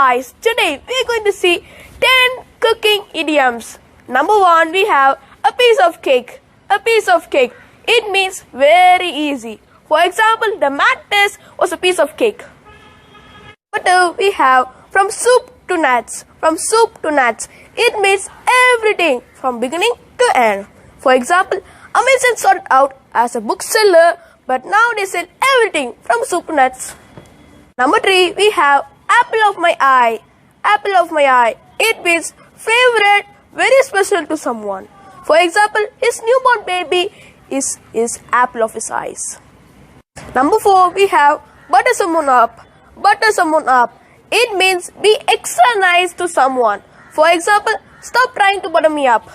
guys, today we are going to see 10 cooking idioms. Number 1, we have a piece of cake. A piece of cake. It means very easy. For example, the math test was a piece of cake. Number 2, we have from soup to nuts. From soup to nuts. It means everything from beginning to end. For example, Amazon started out as a bookseller, but now they sell everything from soup to nuts. Number 3, we have apple of my eye. Apple of my eye. It means favorite, very special to someone. For example, his newborn baby is apple of his eyes. Number 4, we have butter someone up. Butter someone up. It means be extra nice to someone. For example, stop trying to butter me up.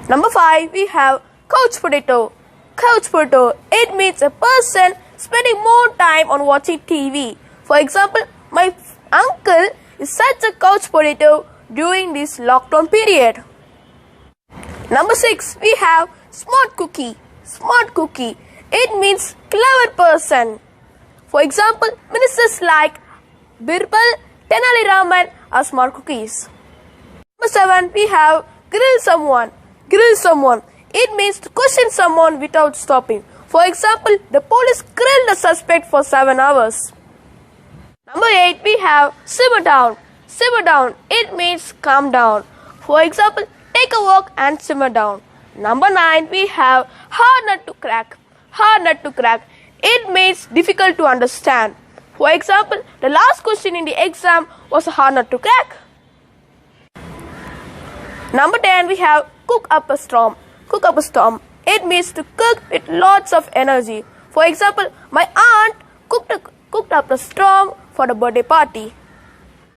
Number 5, we have couch potato. Couch potato. It means a person spending more time on watching TV. For example, my uncle is such a couch potato during this lockdown period. Number 6, we have smart cookie. Smart cookie. It means clever person. For example, ministers like Birbal, Tenali Raman are smart cookies. Number 7, we have grill someone. Grill someone. It means to question someone without stopping. For example, the police grilled the suspect for 7 hours. Number 8, we have simmer down. Simmer down. It means calm down. For example, take a walk and simmer down. Number 9, we have hard nut to crack. Hard nut to crack. It means difficult to understand. For example, the last question in the exam was a hard nut to crack. Number 10, we have cook up a storm. Cook up a storm. It means to cook with lots of energy. For example, my aunt cooked up a storm for the birthday party.